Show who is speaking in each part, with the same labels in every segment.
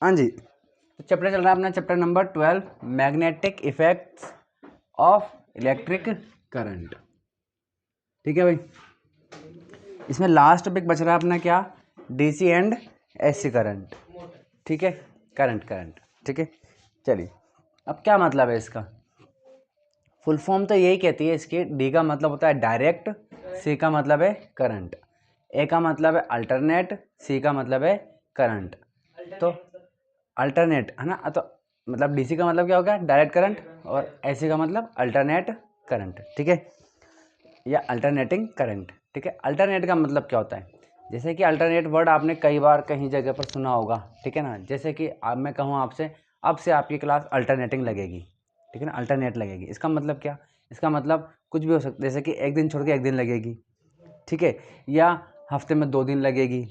Speaker 1: हाँ जी, तो चैप्टर चल रहा है अपना chapter number 12, magnetic effects of electric current. ठीक है भाई, इसमें लास्ट टॉपिक बच रहा है अपना क्या, डीसी एंड एसी करंट। ठीक है, करंट। ठीक है, चलिए अब क्या मतलब है इसका। फुल फॉर्म तो यही कहती है इसकी, डी का मतलब होता है डायरेक्ट, सी का मतलब है करंट, ए का मतलब है अल्टरनेट, सी का मतलब है करंट। तो अल्टरनेट है ना, तो मतलब डीसी का मतलब क्या हो गया, डायरेक्ट करंट, और एसी का मतलब अल्टरनेट करंट। ठीक है, या अल्टरनेटिंग करंट। ठीक है, अल्टरनेट का मतलब क्या होता है, जैसे कि अल्टरनेट वर्ड आपने कई बार कहीं जगह पर सुना होगा। ठीक है ना, जैसे कि अब मैं कहूँ आपसे, अब से आपकी क्लास अल्टरनेटिंग लगेगी। ठीक है ना, अल्टरनेट लगेगी, इसका मतलब क्या, इसका मतलब कुछ भी हो सकता है, जैसे कि एक दिन छोड़ के एक दिन लगेगी। ठीक है, या हफ्ते में 2 दिन लगेगी।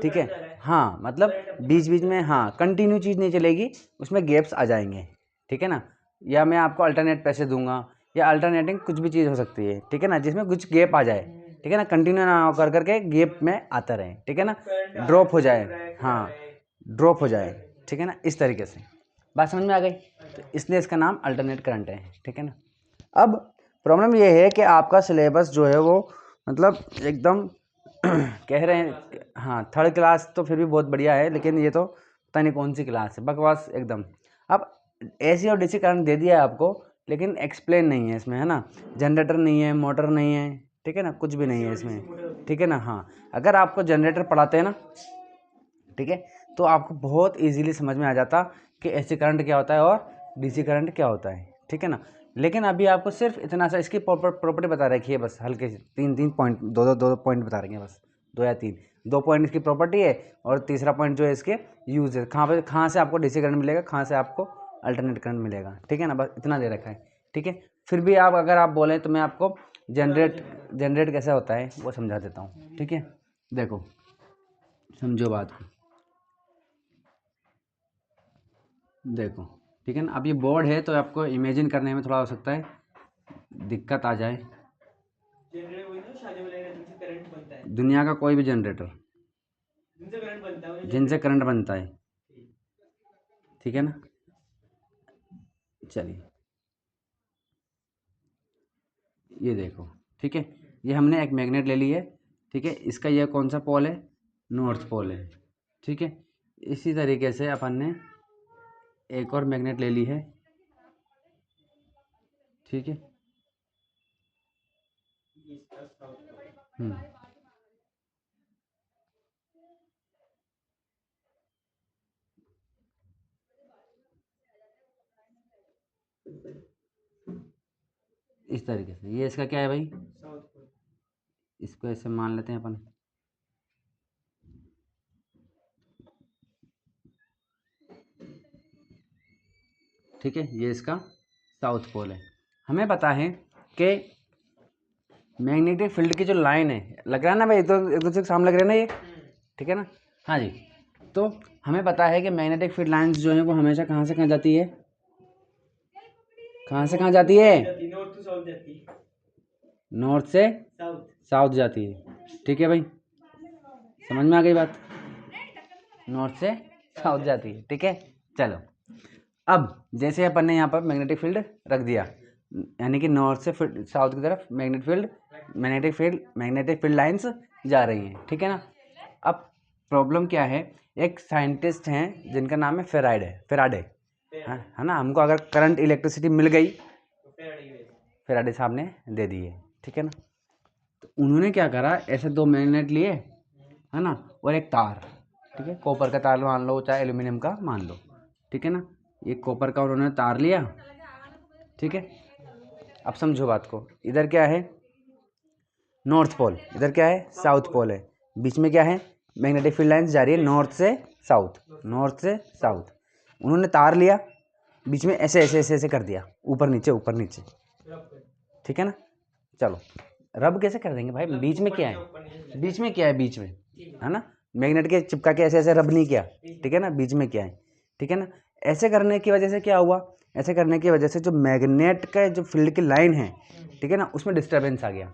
Speaker 1: ठीक है, हाँ मतलब बीच बीच में, हाँ कंटिन्यू चीज़ नहीं चलेगी, उसमें गैप्स आ जाएंगे। ठीक है ना, या मैं आपको अल्टरनेट पैसे दूंगा, या अल्टरनेटिंग कुछ भी चीज़ हो सकती है। ठीक है ना, जिसमें कुछ गैप आ जाए। ठीक है ना, कंटिन्यू ना कर करके गैप में आता रहे। ठीक है ना, ड्रॉप हो जाए, हाँ ड्रॉप हो जाए। ठीक है ना, इस तरीके से बात समझ में आ गई, तो इसलिए इसका नाम अल्टरनेट करंट है। ठीक है ना, अब प्रॉब्लम ये है कि आपका सिलेबस जो है वो मतलब एकदम कह रहे हैं, हाँ थर्ड क्लास तो फिर भी बहुत बढ़िया है, लेकिन ये तो पता नहीं कौन सी क्लास है, बकवास एकदम। अब एसी और डीसी करंट दे दिया है आपको, लेकिन एक्सप्लेन नहीं है इसमें, है ना, जनरेटर नहीं है, मोटर नहीं है। ठीक है ना, कुछ भी नहीं है इसमें। ठीक है ना, हाँ अगर आपको जनरेटर पढ़ाते हैं ना, ठीक है, तो आपको बहुत इजीली समझ में आ जाता कि एसी करंट क्या होता है और डीसी करंट क्या होता है। ठीक है ना, लेकिन अभी आपको सिर्फ इतना सा इसकी प्रॉपर्टी बता रखी है बस, हल्के से 3 पॉइंट, दो पॉइंट बता रखे हैं बस, 2 या 3, 2 पॉइंट इसकी प्रॉपर्टी है, और तीसरा पॉइंट जो है इसके यूज है, कहाँ से आपको डीसी करंट मिलेगा, कहाँ से आपको अल्टरनेट करंट मिलेगा। ठीक है ना, बस इतना दे रखा है। ठीक है, फिर भी आप अगर आप बोलें तो मैं आपको जनरेट कैसा होता है वो समझा देता हूँ। ठीक है, देखो समझो बात को, देखो ठीक है ना, अब ये बोर्ड है तो आपको इमेजिन करने में थोड़ा हो सकता है दिक्कत आ जाए। दुनिया का कोई भी जनरेटर जिनसे करंट बनता है। ठीक है ना, चलिए ये देखो। ठीक है, ये हमने एक मैग्नेट ले ली है। ठीक है, इसका ये कौन सा पोल है, नॉर्थ पोल है। ठीक है, इसी तरीके से अपन ने एक और मैग्नेट ले ली है। ठीक है, हम्म, इस तरीके से ये इसका क्या है भाई, इसको ऐसे मान लेते हैं अपन। ठीक है, ये इसका साउथ पोल है। हमें पता है कि मैग्नेटिक फील्ड की जो लाइन है, लग रहा है ना भाई, एक दूसरे के सामने लग रहे हैं ना ये। ठीक है ना, हाँ जी, तो हमें पता है कि मैग्नेटिक फील्ड लाइंस जो है वो हमेशा कहाँ से कहाँ जाती है, कहाँ से कहाँ जाती है, नॉर्थ से साउथ जाती है। ठीक है भाई, समझ में आ गई बात, नॉर्थ से साउथ जाती है। ठीक है, चलो अब जैसे अपन ने यहाँ पर मैग्नेटिक फील्ड रख दिया, यानी कि नॉर्थ से साउथ की तरफ मैग्नेटिक फील्ड लाइंस जा रही हैं। ठीक है ना, अब प्रॉब्लम क्या है, एक साइंटिस्ट हैं जिनका नाम है फेराडे है ना, हमको अगर करंट इलेक्ट्रिसिटी मिल गई, फेराडे साहब ने दे दी है। ठीक है ना, तो उन्होंने क्या करा, ऐसे 2 मैग्नेट लिए, है ना, और एक तार। ठीक है, कॉपर का तार मान लो चाहे एल्यूमिनियम का मान लो। ठीक है ना, ये कॉपर का उन्होंने तार लिया। ठीक है, अब समझो बात को, इधर क्या है नॉर्थ पोल, इधर क्या है साउथ पोल है, बीच में क्या है मैग्नेटिक फील्ड लाइंस जा रही है नॉर्थ से साउथ, नॉर्थ से साउथ। उन्होंने तार लिया, बीच में ऐसे ऐसे ऐसे ऐसे कर दिया, ऊपर नीचे ऊपर नीचे। ठीक है ना, चलो रब कैसे कर देंगे भाई, बीच में क्या है, बीच में क्या है, बीच में है ना, मैग्नेट के चिपका के ऐसे ऐसे रब नहीं किया। ठीक है ना, बीच में क्या है। ठीक है ना, ऐसे करने की वजह से क्या हुआ, ऐसे करने की वजह से जो मैग्नेट का जो फील्ड की लाइन है, ठीक है ना, उसमें डिस्टर्बेंस आ गया।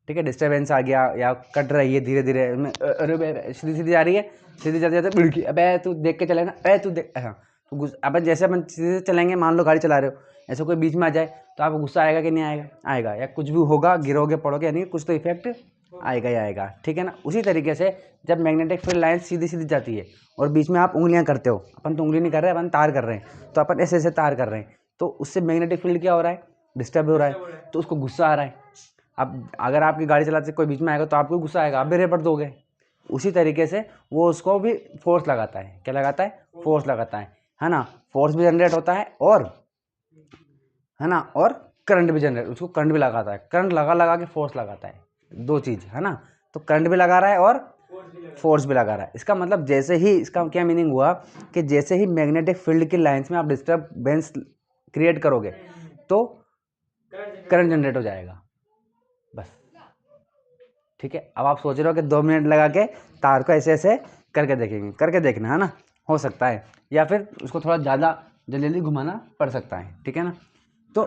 Speaker 1: ठीक है, डिस्टर्बेंस आ गया या कट रही है धीरे धीरे, अरे सीधी सीधी जा रही है, सीधी जाते जाते बिड़की, अबे तू देख के चले ना, अबे तू देख, हाँ तो अब जैसे अपन सीधे चलेंगे, मान लो गाड़ी चला रहे हो, ऐसा कोई बीच में आ जाए तो आपको गुस्सा आएगा कि नहीं आएगा? आएगा। या कुछ भी होगा, गिरोगे पड़ोगे, यानी कुछ तो इफेक्ट आएगा ही आएगा, ठीक है ना। उसी तरीके से जब मैग्नेटिक फील्ड लाइन सीधी सीधी जाती है और बीच में आप उंगलियां करते हो, अपन तो उंगली नहीं कर रहे, अपन तार कर रहे हैं, तो अपन ऐसे ऐसे तार कर रहे हैं, तो उससे मैग्नेटिक फील्ड क्या हो रहा है? डिस्टर्ब हो रहा है, तो उसको गुस्सा आ रहा है। अब अगर आपकी गाड़ी चलाते कोई बीच में आएगा तो आपको गुस्सा आएगा, आप भी रेपट दोगे। उसी तरीके से वो उसको भी फोर्स लगाता है। क्या लगाता है? फोर्स लगाता है ना। फोर्स भी जनरेट होता है और है ना, और करंट भी जनरेट, उसको करंट भी लगाता है। करंट लगा लगा के फोर्स लगाता है, दो चीज़ है ना। तो करंट भी लगा रहा है और फोर्स भी लगा रहा है। इसका मतलब जैसे ही, इसका क्या मीनिंग हुआ कि जैसे ही मैग्नेटिक फील्ड की लाइंस में आप डिस्टर्बेंस क्रिएट करोगे तो करंट जनरेट हो जाएगा, बस। ठीक है, अब आप सोच रहे हो कि 2 मिनट लगा के तार को ऐसे ऐसे करके देखेंगे, करके देखना है ना, हो सकता है, या फिर उसको थोड़ा ज़्यादा जल्दी घुमाना पड़ सकता है, ठीक है ना। तो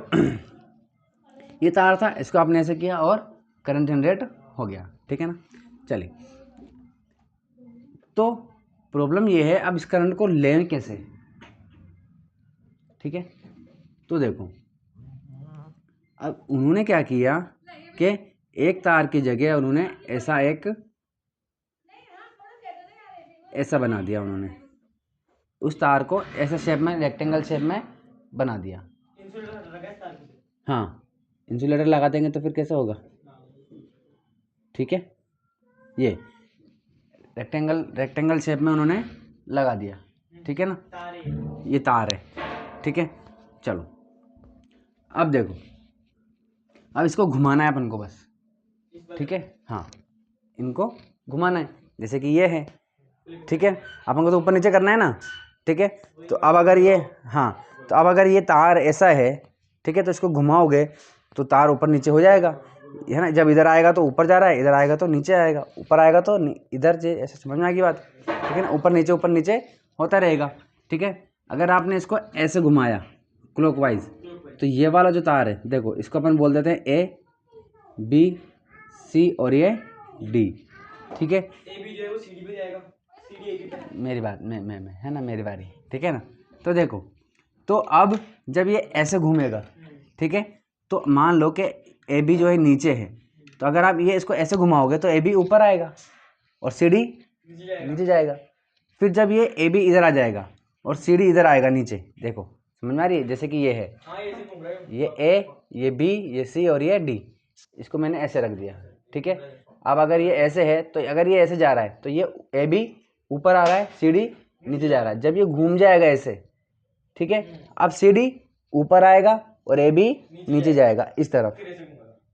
Speaker 1: ये तार था, इसको आपने ऐसे किया और करंट जनरेट हो गया, ठीक है ना। चलिए, तो प्रॉब्लम ये है, अब इस करंट को लें कैसे? ठीक है, तो देखो, अब उन्होंने क्या किया कि एक तार की जगह उन्होंने ऐसा बना दिया, उन्होंने उस तार को ऐसे शेप में, रेक्टेंगल शेप में बना दिया। हाँ, इंसुलेटर लगा देंगे तो फिर कैसे होगा? ठीक है, ये रेक्टेंगल शेप में उन्होंने लगा दिया, ठीक है ना, ये तार है, ठीक है। चलो, अब देखो, अब इसको घुमाना है अपन को बस, ठीक है। हाँ, इनको घुमाना है, जैसे कि ये है, ठीक है। अपन को तो ऊपर नीचे करना है ना, ठीक है। तो अब अगर ये, हाँ, तो अब अगर ये तार ऐसा है, ठीक है, तो इसको घुमाओगे तो तार ऊपर नीचे हो जाएगा, है ना। जब इधर आएगा तो ऊपर जा रहा है, इधर आएगा तो नीचे आएगा, ऊपर आएगा तो इधर, ऐसे समझ में आ गई बात, ठीक है ना। ऊपर नीचे होता रहेगा, ठीक है। अगर आपने इसको ऐसे घुमाया क्लॉकवाइज, तो ये वाला जो तार है, देखो, इसको अपन बोल देते हैं ए, बी, सी और ये डी, ठीक है। मेरी बात, मैं है ना, मेरी बारी, ठीक है ना। तो देखो, तो अब जब ये ऐसे घूमेगा, ठीक है, तो मान लो कि ए बी जो है नीचे है, तो अगर आप ये इसको ऐसे घुमाओगे तो ए बी ऊपर आएगा और सी डी नीचे जाएगा। फिर जब ये ए बी इधर आ जाएगा और सी डी इधर आएगा नीचे, देखो समझ में आ रही है? जैसे कि ये है, ये ए, ये बी, ये सी और ये डी, इसको मैंने ऐसे रख दिया, ठीक है। अब अगर ये ऐसे है, तो अगर ये ऐसे जा रहा है तो ये ए बी ऊपर आ रहा है, सी डी नीचे जा रहा है। जब ये घूम जाएगा ऐसे, ठीक है, अब सी डी ऊपर आएगा और ए बी नीचे जाएगा इस तरफ,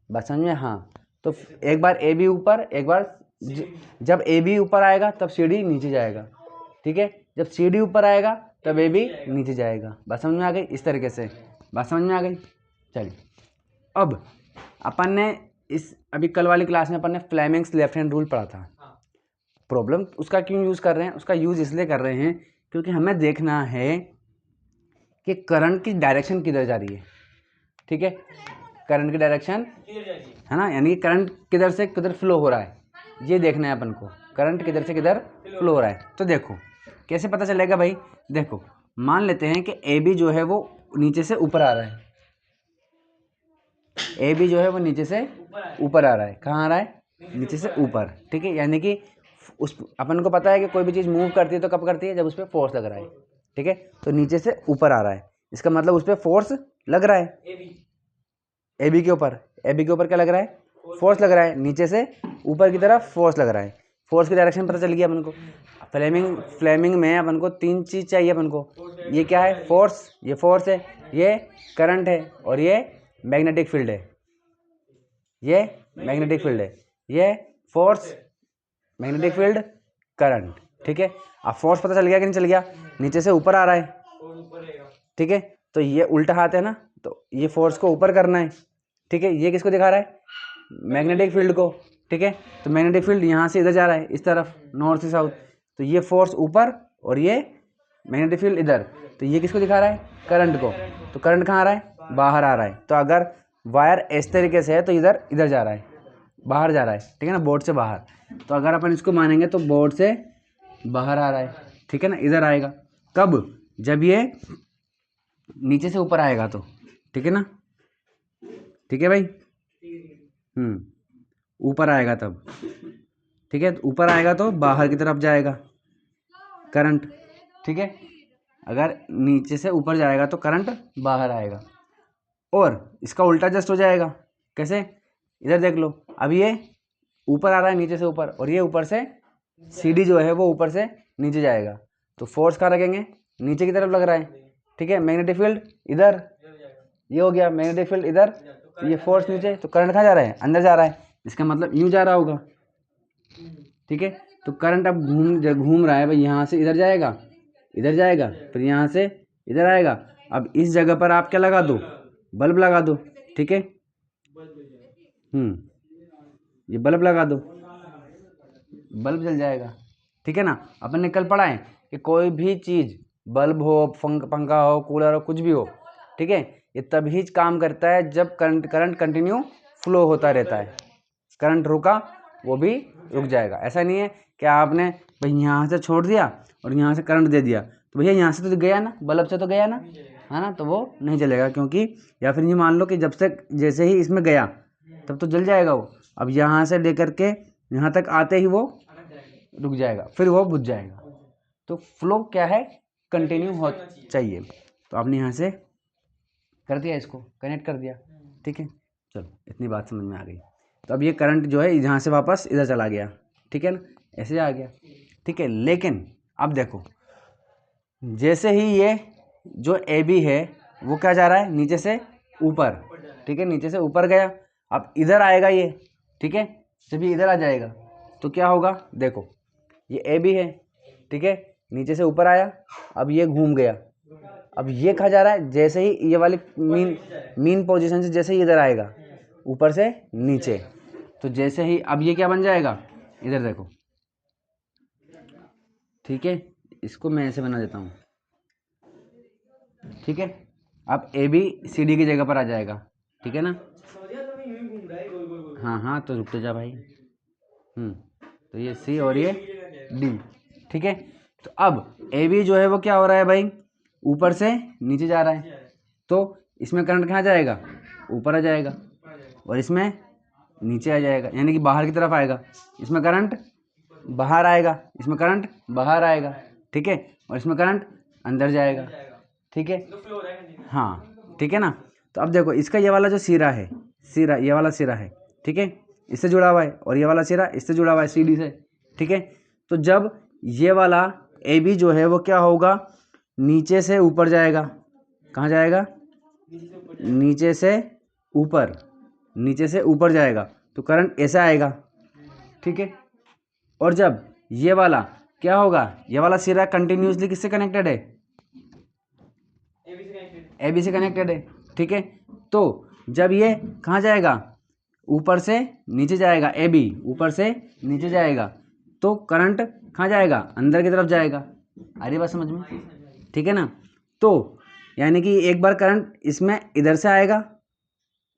Speaker 1: बस समझ में? हाँ, तो एक बार ए बी ऊपर, एक बार जब ए बी ऊपर आएगा तब सी डी नीचे जाएगा, ठीक है। जब सी डी ऊपर आएगा तब ए बी नीचे जाएगा, बात समझ में आ गई? इस तरीके से बात समझ में आ गई। चलिए, अब अपन ने अभी कल वाली क्लास में अपन ने फ्लेमिंग्स लेफ्ट हैंड रूल पढ़ा था। प्रॉब्लम उसका क्यों यूज़ कर रहे हैं? उसका यूज़ इसलिए कर रहे हैं क्योंकि हमें देखना है कि करंट की डायरेक्शन किधर जा रही है, ठीक है। करंट की डायरेक्शन है ना, यानी कि करंट किधर से किधर फ्लो हो रहा है, ये देखना है अपन को, करंट किधर से किधर फ्लो हो रहा है। तो देखो कैसे पता चलेगा भाई? देखो, मान लेते हैं कि ए बी जो है वो नीचे से ऊपर आ रहा है, ए बी जो है वो नीचे से ऊपर आ रहा है। कहाँ आ रहा है? नीचे से ऊपर, ठीक है। यानी कि उस अपन को पता है कि कोई भी चीज़ मूव करती है तो कब करती है? जब उस पर फोर्स लग रहा है, ठीक है। तो नीचे से ऊपर आ रहा है, इसका मतलब उस पर फोर्स लग रहा है, ए बी के ऊपर। ए बी के ऊपर क्या लग रहा है? फोर्स लग रहा है, नीचे से ऊपर की तरफ फोर्स लग रहा है। फोर्स की डायरेक्शन पता चल गया अपन को। फ्लेमिंग में अपन को 3 चीज़ चाहिए अपन को। ये क्या है? फोर्स, ये फोर्स है, ये करंट है और ये मैग्नेटिक फील्ड है। ये मैग्नेटिक फील्ड है, ये फोर्स, मैग्नेटिक फील्ड, करंट, ठीक है। अब फोर्स पता चल गया कि नहीं चल गया? नीचे से ऊपर आ रहा है, ठीक है। तो ये उल्टा हाथ है ना, तो ये फोर्स को ऊपर करना है, ठीक है। ये किसको दिखा रहा है? मैग्नेटिक फील्ड को, ठीक है। तो मैग्नेटिक फील्ड यहाँ से इधर जा रहा है, इस तरफ, नॉर्थ से साउथ। तो ये फोर्स ऊपर और ये मैग्नेटिक फील्ड इधर। तो ये किसको दिखा रहा है? करंट को। तो करंट कहाँ आ रहा है? बाहर आ रहा है। तो अगर वायर इस तरीके से है तो इधर जा रहा है, बाहर जा रहा है, ठीक है ना, बोर्ड से बाहर। तो अगर अपन इसको मानेंगे तो बोर्ड से बाहर आ रहा है, ठीक है ना, इधर आएगा। कब? जब ये नीचे से ऊपर आएगा तो, ठीक है ना, ठीक है भाई, ऊपर आएगा तब, ठीक है, ऊपर आएगा तो बाहर की तरफ जाएगा करंट, ठीक है। अगर नीचे से ऊपर जाएगा तो करंट बाहर आएगा, और इसका उल्टा जस्ट हो जाएगा। कैसे? इधर देख लो, अब ये ऊपर आ रहा है नीचे से ऊपर, और ये ऊपर से सीडी जो है वो ऊपर से नीचे जाएगा, तो फोर्स कहाँ रखेंगे? नीचे की तरफ लग रहा है, ठीक है। मैग्नेटिक फील्ड इधर, ये हो गया मैग्नेटिक फील्ड इधर, तो ये फोर्स नीचे, तो करंट कहाँ जा रहा है? अंदर जा रहा है। इसका मतलब यूँ जा रहा होगा, ठीक है। तो करंट अब घूम रहा है भाई, यहाँ से इधर जाएगा, इधर जाएगा, फिर यहाँ से इधर आएगा। अब इस जगह पर आप क्या लगा दो? बल्ब लगा दो, ठीक है। ये बल्ब लगा दो, बल्ब जल जाएगा, ठीक है ना। अपन ने कल पढ़ा है कि कोई भी चीज़, बल्ब हो, पंखा हो, कूलर हो, कुछ भी हो, ठीक है, ये तभी काम करता है जब करंट कंटिन्यू फ्लो होता रहता है। करंट रुका वो भी रुक जाएगा। ऐसा नहीं है कि आपने भाई यहाँ से छोड़ दिया और यहाँ से करंट दे दिया, तो भैया यहाँ से तो गया ना, बल्ब से तो गया ना, है ना, तो वो नहीं चलेगा। क्योंकि या फिर ये मान लो कि जब से जैसे ही इसमें गया तब तो जल जाएगा वो। अब यहाँ से लेकर के यहाँ तक आते ही वो रुक जाएगा, फिर वो बुझ जाएगा। तो फ्लो क्या है? कंटिन्यू हो चाहिए। तो आपने यहाँ से कर दिया, इसको कनेक्ट कर दिया, ठीक है। चलो, इतनी बात समझ में आ गई। तो अब ये करंट जो है यहाँ से वापस इधर चला गया, ठीक है ना, ऐसे आ गया, ठीक है। लेकिन अब देखो, जैसे ही ये जो ए बी है वो क्या जा रहा है? नीचे से ऊपर, ठीक है, नीचे से ऊपर गया। अब इधर आएगा ये, ठीक है। जब ये इधर आ जाएगा तो क्या होगा? देखो, ये ए बी है, ठीक है, नीचे से ऊपर आया, अब ये घूम गया। अब ये कहाँ जा रहा है? जैसे ही ये वाली मीन पोजीशन से जैसे ही इधर आएगा, ऊपर से नीचे, तो जैसे ही अब ये क्या बन जाएगा? इधर देखो, ठीक है, इसको मैं ऐसे बना देता हूँ, ठीक है। अब ए बी सी डी की जगह पर आ जाएगा, ठीक है ना। हाँ हाँ, तो रुकते जा भाई। तो ये सी और ये डी, ठीक है। तो अब ए बी जो है वो क्या हो रहा है भाई? ऊपर से नीचे जा रहा है, तो इसमें करंट कहाँ जाएगा? ऊपर आ जाएगा, और इसमें नीचे आ जाएगा, यानी कि बाहर की तरफ आएगा। इसमें करंट बाहर आएगा, इसमें करंट बाहर आएगा, ठीक है, और इसमें करंट अंदर जाएगा, ठीक है। हाँ, ठीक है ना। तो अब देखो, इसका ये वाला जो सिरा है, सिरा, ये वाला सिरा है, ठीक है, इससे जुड़ा हुआ है, और ये वाला सिरा इससे जुड़ा हुआ है, सी डी से, ठीक है। तो जब ये वाला ए बी जो है वो क्या होगा? नीचे से ऊपर जाएगा। कहाँ जाएगा? नीचे से ऊपर, नीचे से ऊपर जाएगा, तो करंट ऐसा आएगा, ठीक है। और जब ये वाला क्या होगा? ये वाला सिरा कंटिन्यूसली किससे कनेक्टेड है? ए बी से कनेक्टेड है, ठीक है। तो जब ये कहाँ जाएगा? ऊपर से नीचे जाएगा, ए बी ऊपर से नीचे जाएगा, तो करंट कहाँ जाएगा? अंदर की तरफ जाएगा। आ रही बात समझ में? ठीक है ना। तो यानी कि एक बार करंट इसमें इधर से आएगा,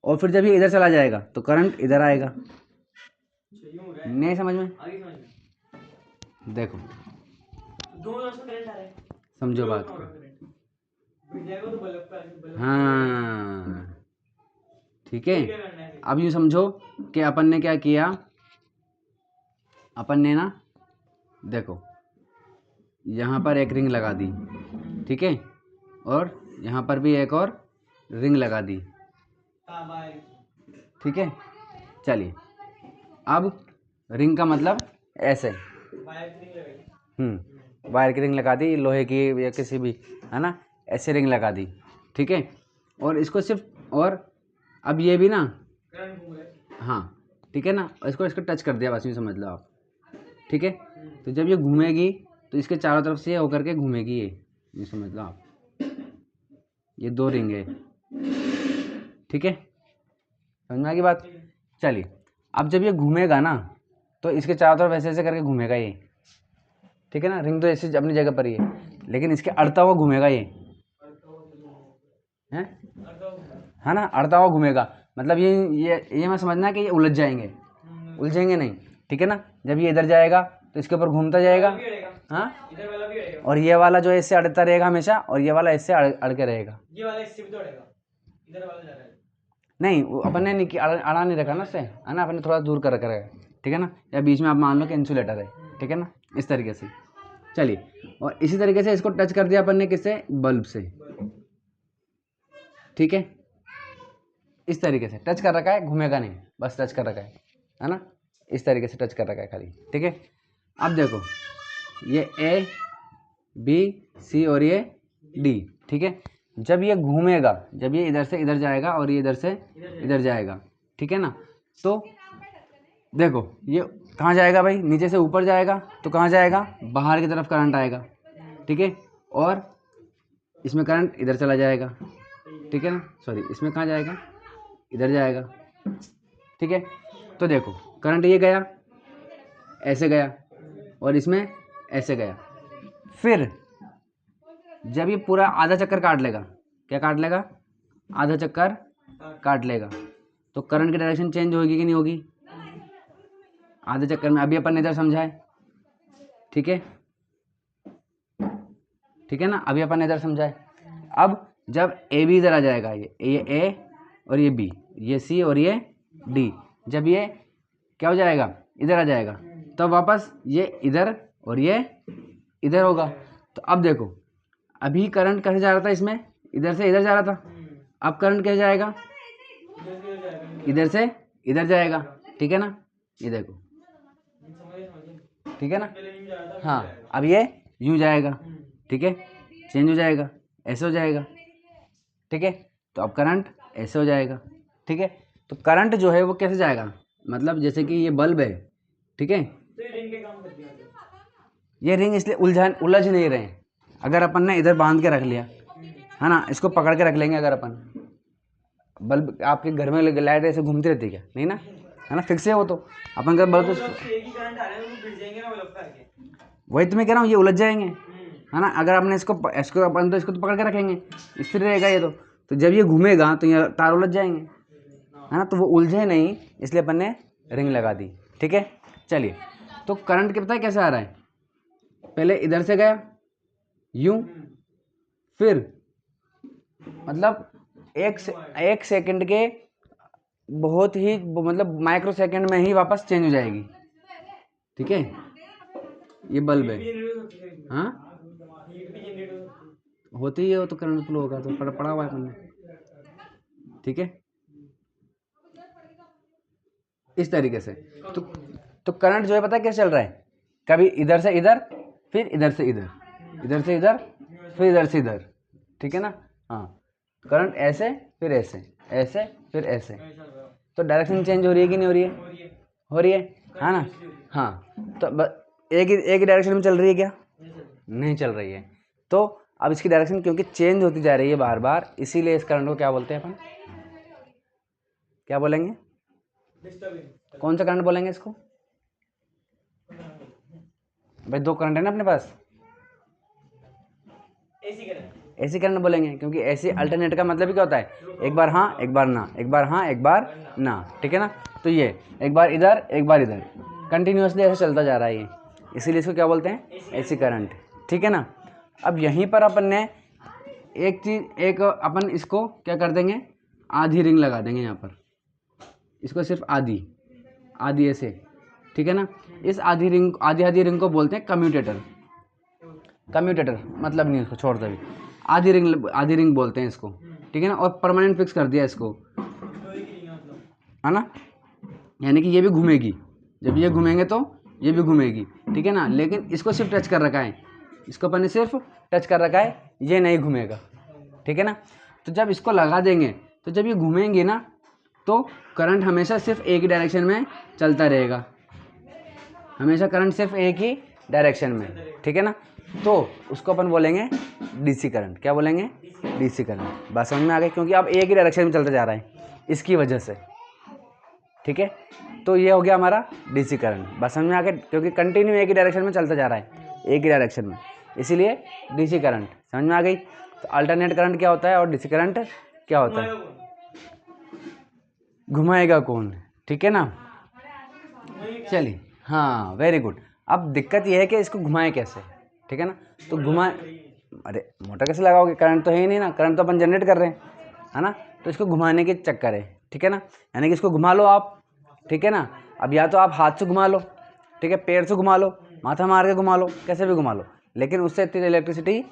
Speaker 1: और फिर जब ये इधर चला जाएगा तो करंट इधर आएगा। नहीं समझ में? देखो, समझो बात को। हाँ, ठीक है। अब यूँ समझो कि अपन ने क्या किया, अपन ने ना, देखो, यहाँ पर एक रिंग लगा दी, ठीक है, और यहाँ पर भी एक और रिंग लगा दी, ठीक है। चलिए, अब रिंग का मतलब ऐसे, वायर की रिंग लगा दी, लोहे की या किसी भी, है ना, ऐसे रिंग लगा दी, ठीक है। और इसको सिर्फ, और अब ये भी ना, हाँ, ठीक है ना, इसको टच कर दिया, बस यूँ समझ लो आप, ठीक है। तो जब ये घूमेगी तो इसके चारों तरफ से होकर के घूमेगी, ये यूँ समझ लो आप, ये दो रिंग है, ठीक है, समझ में आ गई बात। चलिए, अब जब ये घूमेगा ना तो इसके चारों तरफ ऐसे ऐसे करके घूमेगा ये, ठीक है ना। रिंग तो ऐसे अपनी जगह पर ही है, लेकिन इसके अड़ता हुआ घूमेगा ये, है ना, अड़ता हुआ घूमेगा। मतलब ये मैं समझना है कि ये उलझ जाएंगे, उलझेंगे नहीं, ठीक है ना। जब ये इधर जाएगा तो इसके ऊपर घूमता जाएगा, हाँ, और ये वाला जो है इससे अड़ता रहेगा हमेशा, और ये वाला इससे अड़ के रहेगा। ये वाला इससे भी तो अड़ेगा, इधर वाला जा रहा है नहीं, वो अपन ने नहीं अड़ा नहीं रखा ना उससे, है ना, अपन ने थोड़ा दूर कर रखा है, ठीक है ना। या बीच में आप मान लो कि इंसुलेटर है, ठीक है ना, इस तरीके से। चलिए, और इसी तरीके से इसको टच कर दिया अपन ने, किससे, बल्ब से, ठीक है। इस तरीके से टच कर रखा है, घूमेगा नहीं, बस टच कर रखा है ना, इस तरीके से टच कर रखा है खाली, ठीक है। अब देखो ये ए बी सी और ये डी, ठीक है। जब ये घूमेगा, जब ये इधर से इधर जाएगा और ये इधर से इधर जाएगा, ठीक है ना, तो देखो ये कहाँ जाएगा भाई, नीचे से ऊपर जाएगा, तो कहाँ जाएगा, बाहर की तरफ करंट आएगा, ठीक है। और इसमें करंट इधर चला जाएगा, ठीक है ना, सॉरी, इसमें कहाँ जाएगा, इधर जाएगा, ठीक है। तो देखो करंट ये गया, ऐसे गया, और इसमें ऐसे गया। फिर जब ये पूरा आधा चक्कर काट लेगा, क्या काट लेगा, आधा चक्कर काट लेगा, तो करंट की डायरेक्शन चेंज होगी कि नहीं होगी, आधे चक्कर में। अभी अपन इधर समझाए, ठीक है, ठीक है ना, अभी अपन इधर समझाए। अब जब ए बी इधर आ जाएगा, ये ए और ये बी, ये सी और ये डी, जब ये क्या हो जाएगा, इधर आ जाएगा, तो वापस ये इधर और ये इधर होगा। तो अब देखो, अभी करंट कैसे जा रहा था, इसमें इधर से इधर जा रहा था, अब करंट कैसे जाएगा, इधर से इधर जाएगा, ठीक है ना, ये देखो, ठीक है ना, हाँ। अब ये यूँ जाएगा, ठीक है, चेंज हो जाएगा, ऐसे हो जाएगा, ठीक है। तो अब करंट ऐसे हो जाएगा, ठीक है। तो करंट जो है वो कैसे जाएगा, मतलब जैसे कि ये बल्ब है, ठीक है, ये रिंग इसलिए उलझ नहीं रहे हैं। अगर अपन ने इधर बांध के रख लिया, है ना, इसको पकड़ के रख लेंगे अगर अपन, बल्ब आपके घर में लाइट ऐसे घूमती रहती है क्या, नहीं ना, है ना, फिक्स है वो, तो अपन का बल्ब तो वही तो मैं कह रहा हूँ, ये उलझ जाएंगे, है ना। अगर आपने इसको अपन तो इसको तो पकड़ के रखेंगे, स्थिर रहेगा ये, तो जब ये घूमेगा तो ये तार उलझ जाएंगे, है ना, तो वो उलझे नहीं, इसलिए अपन ने रिंग लगा दी, ठीक है। चलिए, तो करंट के पता है कैसे आ रहा है, पहले इधर से गया यूं, फिर मतलब एक सेकंड के बहुत ही मतलब माइक्रो सेकंड में ही वापस चेंज हो जाएगी, ठीक है। ये बल्ब है, हाँ, होती है वो, तो करंट फ्लो होगा, तो पड़ा हुआ है अपन ने, ठीक है, इस तरीके से। तो करंट जो है पता है कैसे चल रहा है, कभी इधर से इधर, फिर इधर से इधर, इधर से इधर, फिर इधर से इधर, ठीक है ना, हाँ। करंट ऐसे फिर ऐसे, ऐसे फिर ऐसे, तो डायरेक्शन चेंज हो रही है कि नहीं हो रही है, हो रही है ना, हाँ। तो एक ही डायरेक्शन में चल रही है क्या, नहीं चल रही है। तो अब इसकी डायरेक्शन क्योंकि चेंज होती जा रही है बार बार, इसीलिए इस करंट को क्या बोलते हैं अपन, क्या बोलेंगे, कौन सा करंट बोलेंगे इसको, भाई दो करंट है ना अपने पास, ऐसी करंट बोलेंगे, क्योंकि ऐसे अल्टरनेट का मतलब क्या होता है, एक बार हाँ एक बार ना, एक बार हाँ एक बार ना, ठीक है ना। तो ये एक बार इधर एक बार इधर, कंटिन्यूसली ऐसे चलता जा रहा है ये, इसीलिए इसको क्या बोलते हैं, ऐसी करंट, ठीक है ना। अब यहीं पर अपन ने एक अपन इसको क्या कर देंगे, आधी रिंग लगा देंगे यहाँ पर, इसको सिर्फ आधी ऐसे, ठीक है ना। इस आधी रिंग को बोलते हैं कम्यूटेटर मतलब नहीं, उसको छोड़ दे, अभी आधी रिंग बोलते हैं इसको, ठीक है ना। और परमानेंट फिक्स कर दिया इसको, है ना, यानी कि ये भी घूमेगी, जब ये घूमेंगे तो ये भी घूमेगी, ठीक है ना। लेकिन इसको सिर्फ टच कर रखा है, इसको अपन ने सिर्फ टच कर रखा है, ये नहीं घूमेगा, ठीक है ना। तो जब इसको लगा देंगे, तो जब ये घूमेंगे ना, तो करंट हमेशा सिर्फ एक ही डायरेक्शन में चलता रहेगा, हमेशा करंट सिर्फ एक ही डायरेक्शन में, ठीक है ना। तो उसको अपन बोलेंगे डीसी करंट, क्या बोलेंगे, डीसी करंट। बात समझ में आ गई, क्योंकि अब एक ही डायरेक्शन में चलता जा रहा है इसकी वजह से, ठीक है। तो ये हो गया हमारा डीसी करंट, बात समझ में आ गई, क्योंकि कंटिन्यू एक ही डायरेक्शन में चलता जा रहा है, एक ही डायरेक्शन में, इसीलिए डीसी करंट, समझ में आ गई। तो अल्टरनेट करंट क्या होता है और डीसी करंट क्या होता है, घुमाएगा कौन, ठीक है ना। चलिए, हाँ वेरी गुड। अब दिक्कत ये है कि इसको घुमाएं कैसे, ठीक है ना। तो अरे मोटर कैसे लगाओगे, करंट तो है ही नहीं ना, करंट तो अपन जनरेट कर रहे हैं, है ना। तो इसको घुमाने के चक्कर है, ठीक है ना, यानी कि इसको घुमा लो आप, ठीक है ना। अब या तो आप हाथ से घुमा लो, ठीक है, पैर से घुमा लो, माथा मार के घुमा लो, कैसे भी घुमा लो, लेकिन उससे इतनी इलेक्ट्रिसिटी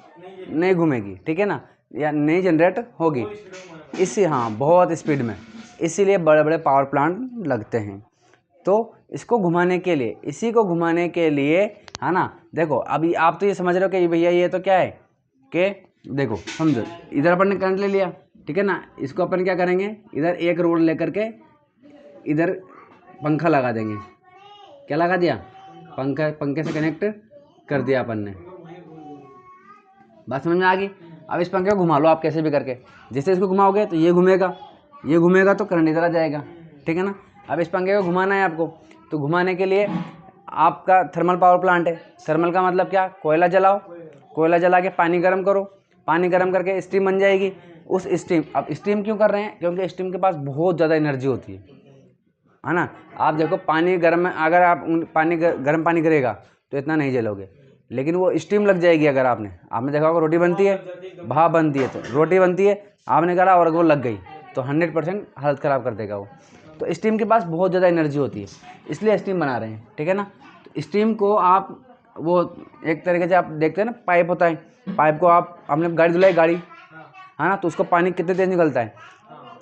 Speaker 1: नहीं घूमेगी, ठीक है ना, या नहीं जनरेट होगी। हाँ, बहुत स्पीड में, इसीलिए बड़े बड़े पावर प्लांट लगते हैं। तो इसको घुमाने के लिए, इसी को घुमाने के लिए, है ना। देखो अभी आप तो ये समझ रहे हो कि भैया ये तो क्या है कि देखो समझो, इधर अपन ने करंट ले लिया, ठीक है ना, इसको अपन क्या करेंगे, इधर एक रोड लेकर के इधर पंखा लगा देंगे। क्या लगा दिया, पंखे से कनेक्ट कर दिया अपन ने। बात समझ में आ गई। अब इस पंखे को घुमा लो आप कैसे भी करके, जैसे इसको घुमाओगे तो ये घूमेगा तो करंट इधर आ जाएगा, ठीक है ना। अब इस पंखे को घुमाना है आपको, तो घुमाने के लिए आपका थर्मल पावर प्लांट है। थर्मल का मतलब क्या, कोयला जलाओ, कोयला जला के पानी गर्म करो, पानी गर्म करके स्टीम बन जाएगी। उस स्टीम, अब स्टीम क्यों कर रहे हैं, क्योंकि स्टीम के पास बहुत ज़्यादा एनर्जी होती है ना। आप देखो पानी गर्म में, अगर आप गर्म पानी करेगा तो इतना नहीं जलोगे, लेकिन वो स्टीम लग जाएगी। अगर आपने देखा होगा रोटी बनती है, भाप बनती है, तो रोटी बनती है, आपने करा और वो लग गई तो 100% हालत ख़राब कर देगा वो। तो स्टीम के पास बहुत ज़्यादा एनर्जी होती है, इसलिए स्टीम बना रहे हैं, ठीक है ना। तो स्टीम को आप, वो एक तरीके से आप देखते हैं ना, पाइप होता है, पाइप को आपने गाड़ी धुलाई, गाड़ी, है ना, तो उसका पानी कितने तेज़ निकलता है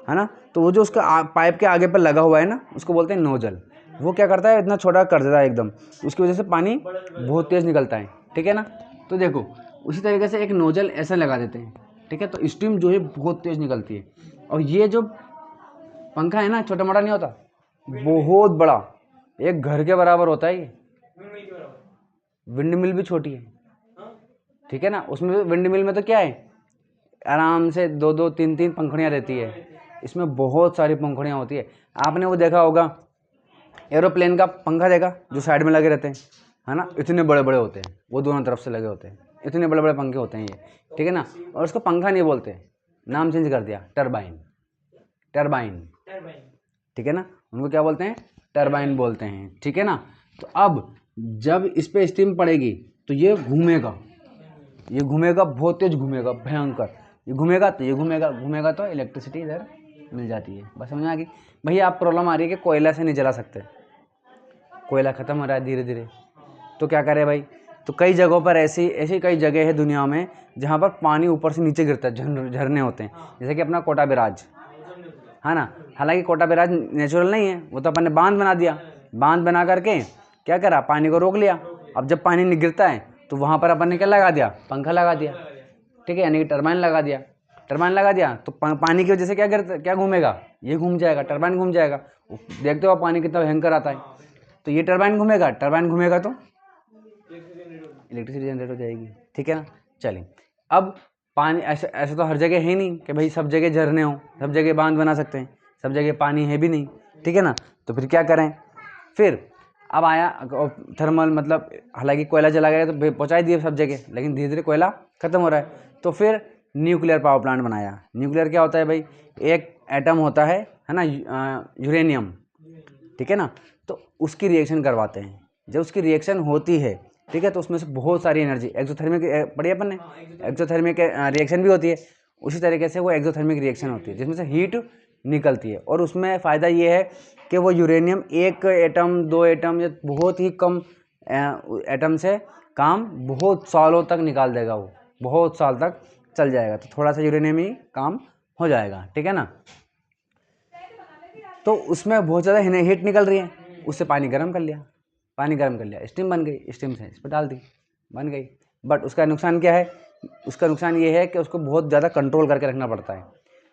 Speaker 1: ना। तो वो जो उसका पाइप के आगे पर लगा हुआ है ना, उसको बोलते हैं नोजल। वो क्या करता है, इतना छोटा कर देता है एकदम, उसकी वजह से पानी बहुत तेज़ निकलता है, ठीक है ना। तो देखो उसी तरीके से एक नोजल ऐसे लगा देते हैं, ठीक है, तो स्टीम जो है बहुत तेज़ निकलती है। और ये जो पंखा है ना, छोटा मोटा नहीं होता, बहुत बड़ा, एक घर के बराबर होता है ये। विंड मिल भी छोटी है, ठीक है ना। उसमें विंड मिल में तो क्या है, आराम से 2-2 3-3 पंखुड़ियाँ रहती है, इसमें बहुत सारी पंखुड़ियाँ होती है। आपने वो देखा होगा एरोप्लेन का पंखा, देखा जो साइड में लगे रहते हैं, है ना, इतने बड़े बड़े होते हैं, वो दोनों तरफ से लगे होते हैं, इतने बड़े बड़े पंखे होते हैं ये, ठीक है ना। और उसको पंखा नहीं बोलते, नाम चेंज कर दिया, टरबाइन, ठीक है ना, उनको क्या बोलते हैं, टरबाइन बोलते हैं, ठीक है ना। तो अब जब इस पर स्टीम पड़ेगी तो ये घूमेगा, बहुत तेज घूमेगा, भयंकर, ये घूमेगा तो इलेक्ट्रिसिटी इधर मिल जाती है। बस समझ आ गई। भैया आप प्रॉब्लम आ रही है कि कोयला से नहीं जला सकते, कोयला ख़त्म हो रहा है धीरे धीरे, तो क्या करें भाई। तो कई जगहों पर ऐसी कई जगह है दुनिया में जहाँ पर पानी ऊपर से नीचे गिरता है, झरने होते हैं, जैसे कि अपना कोटा बैराज, है ना। हालांकि कोटा बैराज नेचुरल नहीं है, वो तो अपन ने बांध बना दिया, बांध बना करके क्या करा, पानी को रोक लिया। अब जब पानी नहीं गिरता है तो वहाँ पर अपन ने क्या लगा दिया, पंखा लगा दिया, ठीक है, यानी कि टरबाइन लगा दिया। तो पानी की वजह से क्या घूमेगा, ये घूम जाएगा, टरबाइन घूम जाएगा। देखते हो पानी कितना भयंकर आता है, तो ये टरबाइन घूमेगा तो इलेक्ट्रिसिटी जनरेट हो जाएगी, ठीक है ना। चलिए, अब पानी ऐसे तो हर जगह है नहीं कि भाई सब जगह झरने हो, सब जगह बांध बना सकते हैं, सब जगह पानी है भी नहीं, ठीक है ना। तो फिर क्या करें, फिर अब आया थर्मल, मतलब हालांकि कोयला जला गया तो पहुँचा दिए सब जगह, लेकिन धीरे धीरे कोयला ख़त्म हो रहा है, तो फिर न्यूक्लियर पावर प्लांट बनाया। न्यूक्लियर क्या होता है भाई, एक एटम होता है ना, यूरेनियम, ठीक है ना, तो उसकी रिएक्शन करवाते हैं। जब उसकी रिएक्शन होती है, ठीक है, तो उसमें से बहुत सारी एनर्जी, एक्सोथर्मिक पढ़ी अपन ने, एक्सोथर्मिक रिएक्शन भी होती है, उसी तरीके से वो एक्सोथर्मिक रिएक्शन होती है जिसमें से हीट निकलती है। और उसमें फ़ायदा ये है कि वो यूरेनियम एक एटम, 2 एटम या बहुत ही कम एटम से काम बहुत सालों तक निकाल देगा, वो बहुत साल तक चल जाएगा। तो थोड़ा सा यूरेनियम ही काम हो जाएगा, ठीक है ना। तो उसमें बहुत ज़्यादा हीट निकल रही है, उससे पानी गर्म कर लिया, स्टीम बन गई, स्टीम से इस पर डाल दी, बन गई। बट उसका नुकसान क्या है, उसका नुकसान ये है कि उसको बहुत ज़्यादा कंट्रोल करके रखना पड़ता है,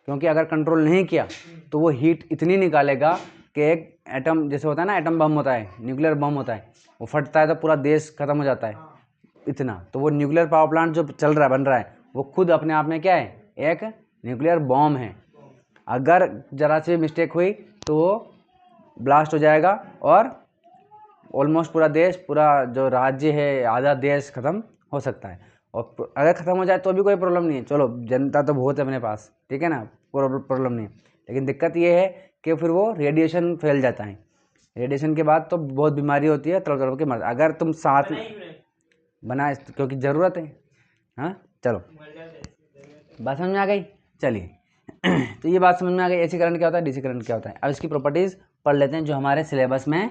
Speaker 1: क्योंकि अगर कंट्रोल नहीं किया तो वो हीट इतनी निकालेगा कि एक एटम, जैसे होता है ना एटम बम होता है, न्यूक्लियर बम होता है, वो फटता है तो पूरा देश ख़त्म हो जाता है इतना। तो वो न्यूक्लियर पावर प्लांट जो चल रहा है, बन रहा है, वो खुद अपने आप में क्या है, एक न्यूक्लियर बॉम्ब है। अगर ज़रा सी मिस्टेक हुई तो वो ब्लास्ट हो जाएगा और ऑलमोस्ट पूरा देश, पूरा जो राज्य है, आधा देश ख़त्म हो सकता है। और अगर ख़त्म हो जाए तो भी कोई प्रॉब्लम नहीं है, चलो जनता तो बहुत है अपने पास, ठीक है ना, प्रॉब्लम नहीं है। लेकिन दिक्कत ये है कि फिर वो रेडिएशन फैल जाता है, रेडिएशन के बाद तो बहुत बीमारी होती है, तड़प तड़प के मर, अगर तुम साथ बना क्योंकि ज़रूरत है। हाँ चलो बात समझ में आ गई। चलिए तो ये बात समझ में आ गई, एसी करंट क्या होता है, डीसी करंट क्या होता है। अब इसकी प्रॉपर्टीज़ पढ़ लेते हैं जो हमारे सिलेबस में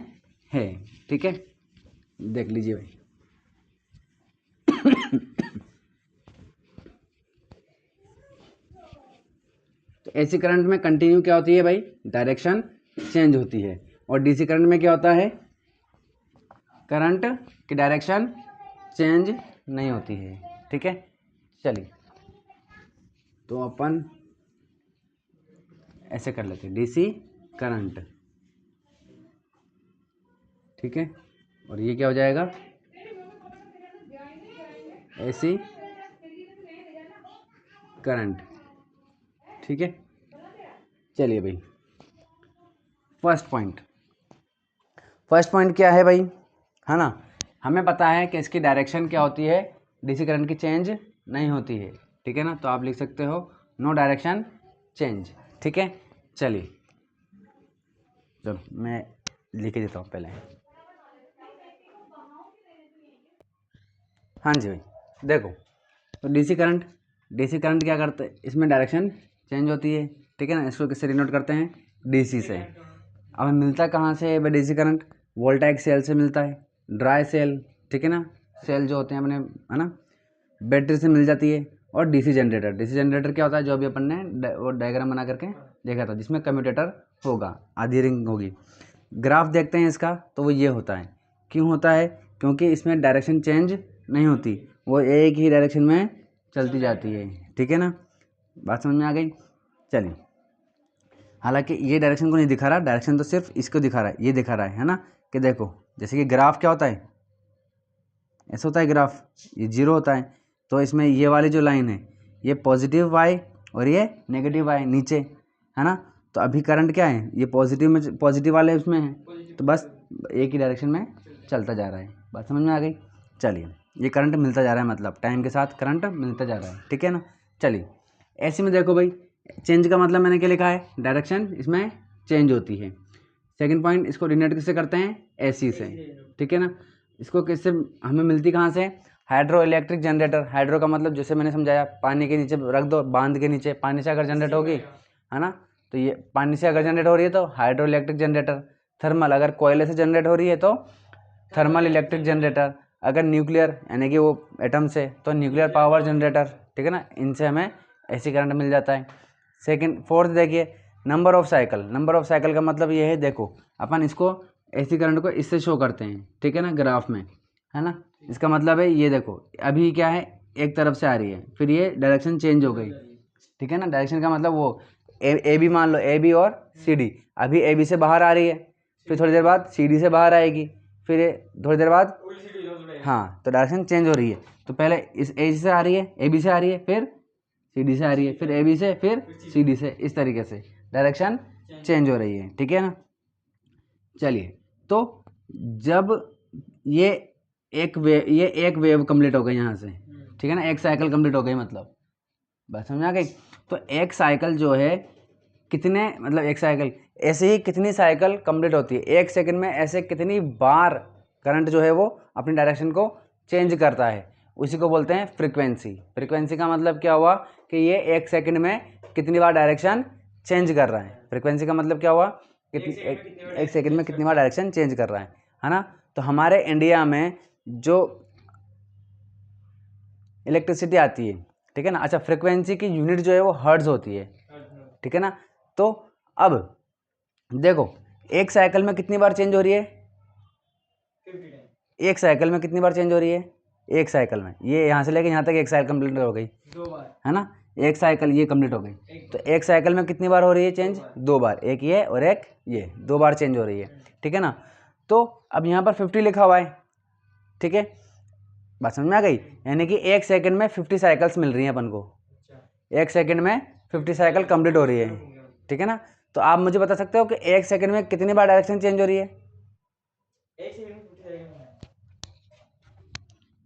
Speaker 1: है, ठीक है, देख लीजिए भाई। तो एसी करंट में कंटिन्यू क्या होती है भाई, डायरेक्शन चेंज होती है, और डीसी करंट में क्या होता है, करंट की डायरेक्शन चेंज नहीं होती है, ठीक है। चलिए तो अपन ऐसे कर लेते हैं, डीसी करंट, ठीक है, और ये क्या हो जाएगा, एसी करंट, ठीक है। चलिए भाई फर्स्ट पॉइंट क्या है भाई, है ना, हमें पता है कि इसकी डायरेक्शन क्या होती है, डीसी करंट की चेंज नहीं होती है, ठीक है ना, तो आप लिख सकते हो नो डायरेक्शन चेंज, ठीक है। चलिए चलो मैं लिख देता हूँ पहले। हाँ जी भाई देखो, तो डीसी करंट क्या करते हैं, इसमें डायरेक्शन चेंज होती है, ठीक है ना, इसको किससे डिनोट करते हैं, डीसी से। अब मिलता कहाँ से है डीसी करंट, वोल्टाइक सेल से मिलता है, ड्राई सेल, ठीक है ना, सेल जो होते हैं अपने, है ना, बैटरी से मिल जाती है, और डीसी जनरेटर क्या होता है, जो अभी अपन ने वो डायग्राम बना करके देखा था, जिसमें कम्यूटेटर होगा, आधी रिंग होगी। ग्राफ देखते हैं इसका, तो वो ये होता है, क्यों होता है, क्योंकि इसमें डायरेक्शन चेंज नहीं होती, वो एक ही डायरेक्शन में चलती जाती है, ठीक है ना, बात समझ में आ गई। चलिए हालांकि ये डायरेक्शन को नहीं दिखा रहा, डायरेक्शन तो सिर्फ इसको दिखा रहा है, ये दिखा रहा है ना, कि देखो जैसे कि ग्राफ क्या होता है, ऐसा होता है ग्राफ, ये जीरो होता है, तो इसमें ये वाली जो लाइन है ये पॉजिटिव वाई और ये नेगेटिव वाई नीचे, है ना, तो अभी करंट क्या है, ये पॉजिटिव वाले उसमें है, तो बस एक ही डायरेक्शन में चलता जा रहा है, बात समझ में आ गई। चलिए ये करंट मिलता जा रहा है, मतलब टाइम के साथ करंट मिलता जा रहा है, ठीक है ना। चलिए ऐसे में देखो भाई, चेंज का मतलब मैंने क्या लिखा है, डायरेक्शन इसमें चेंज होती है। सेकंड पॉइंट, इसको डिनोट किससे करते हैं, एसी से, ठीक है ना। इसको किससे हमें मिलती कहाँ से, हाइड्रो इलेक्ट्रिक जनरेटर, हाइड्रो का मतलब जैसे मैंने समझाया, पानी के नीचे रख दो, बांध के नीचे, पानी से अगर जनरेट होगी, है ना, तो ये पानी से अगर जनरेट हो रही है तो हाइड्रो इलेक्ट्रिक जनरेटर। थर्मल, अगर कोयले से जनरेट हो रही है तो थर्मल इलेक्ट्रिक जनरेटर। अगर न्यूक्लियर यानी कि वो एटम से, तो न्यूक्लियर पावर जनरेटर, ठीक है ना, इनसे हमें एसी करंट मिल जाता है। फोर्थ देखिए, नंबर ऑफ साइकिल का मतलब ये है, देखो अपन इसको एसी करंट को इससे शो करते हैं, ठीक है ना, ग्राफ में, है ना, इसका मतलब है ये देखो, अभी क्या है, एक तरफ से आ रही है, फिर ये डायरेक्शन चेंज हो गई, ठीक है ना, डायरेक्शन का मतलब वो ए बी मान लो, ए बी और सी डी, अभी ए बी से बाहर आ रही है, फिर थोड़ी देर बाद सी डी से बाहर आएगी, फिर थोड़ी देर बाद, हाँ, तो डायरेक्शन चेंज हो रही है, तो पहले इस ए से आ रही है, ए बी से आ रही है, फिर सी डी से आ रही है, फिर ए बी से, फिर सी डी से, इस तरीके से डायरेक्शन चेंज हो रही है, ठीक है ना। चलिए तो जब ये एक वेव कंप्लीट हो गई यहाँ से, ठीक है ना, एक साइकिल कंप्लीट हो गई, मतलब बात समझ आ गई। तो एक साइकिल जो है कितने, मतलब एक साइकिल ऐसे ही कितनी साइकिल कंप्लीट होती है, एक सेकंड में ऐसे कितनी बार करंट जो है वो अपनी डायरेक्शन को चेंज करता है, उसी को बोलते हैं फ्रीक्वेंसी का मतलब क्या हुआ, कि ये एक सेकंड में कितनी बार डायरेक्शन चेंज कर रहा है, फ्रीक्वेंसी का मतलब क्या हुआ, एक सेकंड में कितनी बार डायरेक्शन चेंज कर रहा है ना। तो हमारे इंडिया में जो इलेक्ट्रिसिटी आती है, ठीक है ना, अच्छा फ्रीक्वेंसी की यूनिट जो है वो हर्ट्ज होती है, ठीक है ना। तो अब देखो एक साइकिल में कितनी बार चेंज हो रही है, एक साइकिल में कितनी बार चेंज हो रही है, एक साइकिल में, ये यहाँ से लेके यहाँ तक एक साइकिल कंप्लीट हो गई, 2 बार, है ना, एक साइकिल ये कंप्लीट हो गई, तो एक साइकिल में कितनी बार हो रही है चेंज, 2 बार, एक ये और एक ये, 2 बार चेंज हो रही है, ठीक है ना। तो अब यहाँ पर 50 लिखा हुआ है, ठीक है, बात समझ में आ गई, यानी कि एक सेकंड में 50 साइकिल्स मिल रही हैं अपन को, एक सेकंड में 50 साइकिल कंप्लीट हो रही है, ठीक है ना। तो आप मुझे बता सकते हो कि एक सेकंड में कितनी बार डायरेक्शन चेंज हो रही है,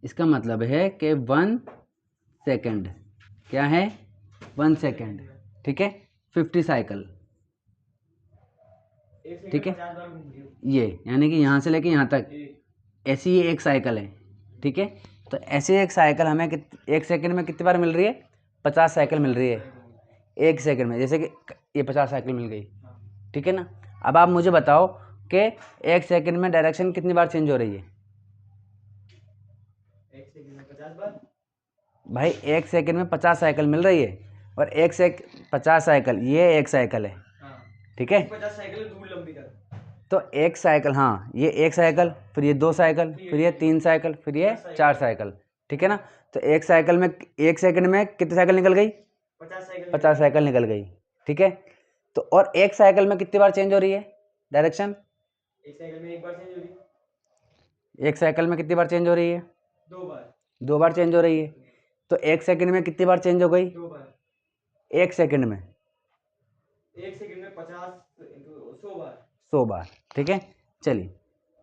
Speaker 1: इसका मतलब है कि 1 सेकंड, क्या है 1 सेकंड, ठीक है, 50 साइकिल, ठीक है, ये यानी कि यहाँ से लेके यहाँ तक ऐसी ही एक साइकिल है। ठीक है, तो ऐसी एक साइकिल हमें एक सेकंड में कितनी बार मिल रही है? 50 साइकिल मिल रही है एक सेकंड में, जैसे कि ये 50 साइकिल मिल गई। ठीक है ना। अब आप मुझे बताओ कि एक सेकंड में डायरेक्शन कितनी बार चेंज हो रही है?
Speaker 2: एक सेकंड में 50 बार।
Speaker 1: भाई एक सेकंड में 50 साइकिल मिल रही है, और 50 साइकिल, ये एक साइकिल है। ठीक है,
Speaker 2: 50 साइकिल दूर लंबी कर।
Speaker 1: तो एक साइकिल, हाँ ये एक साइकिल, फिर ये 2 साइकिल, फिर ये 3 साइकिल, फिर ये 4 साइकिल। ठीक है ना। तो एक साइकिल में एक सेकंड में कितनी साइकिल निकल गई? 50 साइकिल निकल गई। ठीक है, तो और एक साइकिल में कितनी बार चेंज हो रही है डायरेक्शन?
Speaker 2: एक साइकिल में एक बार चेंज हो रही है।
Speaker 1: एक साइकिल में कितनी बार चेंज हो रही है?
Speaker 2: 2 बार।
Speaker 1: 2 बार चेंज हो रही है। तो एक सेकंड में कितनी बार चेंज हो गई?
Speaker 2: 2 बार।
Speaker 1: एक सेकंड में,
Speaker 2: एक सेकंड में 50 100 बार।
Speaker 1: 100 बार। ठीक है, चलिए,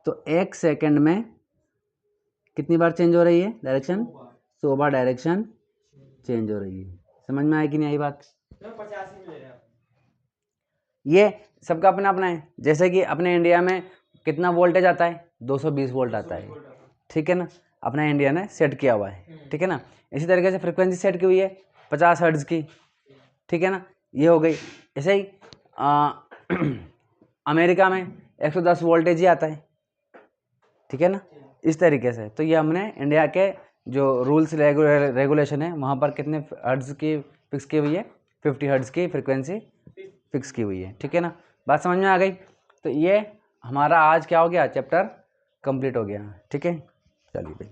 Speaker 1: तो एक सेकंड में कितनी बार चेंज हो रही है डायरेक्शन? 100 बार डायरेक्शन चेंज हो रही है। समझ में आई कि नहीं आई बात?
Speaker 2: 50 ही मिल रहा है।
Speaker 1: ये सबका अपना अपना है। जैसे कि अपने इंडिया में कितना वोल्टेज आता है? 220 वोल्ट आता है। ठीक है ना, अपना इंडिया ने सेट किया हुआ है। ठीक है ना। इसी तरीके से फ्रिक्वेंसी सेट की हुई है 50 हर्ट्ज की। ठीक है ना, ये हो गई। ऐसे ही अमेरिका में 110 वोल्टेज ही आता है। ठीक है ना, इस तरीके से। तो ये हमने इंडिया के जो रूल्स रेगुलेशन है वहाँ पर कितने हर्ट्ज की फिक्स की हुई है? 50 हर्ट्ज की फ्रिक्वेंसी फिक्स की हुई है। ठीक है ना, बात समझ में आ गई? तो ये हमारा आज क्या हो गया? चैप्टर कंप्लीट हो गया। ठीक है, चलिए भाई।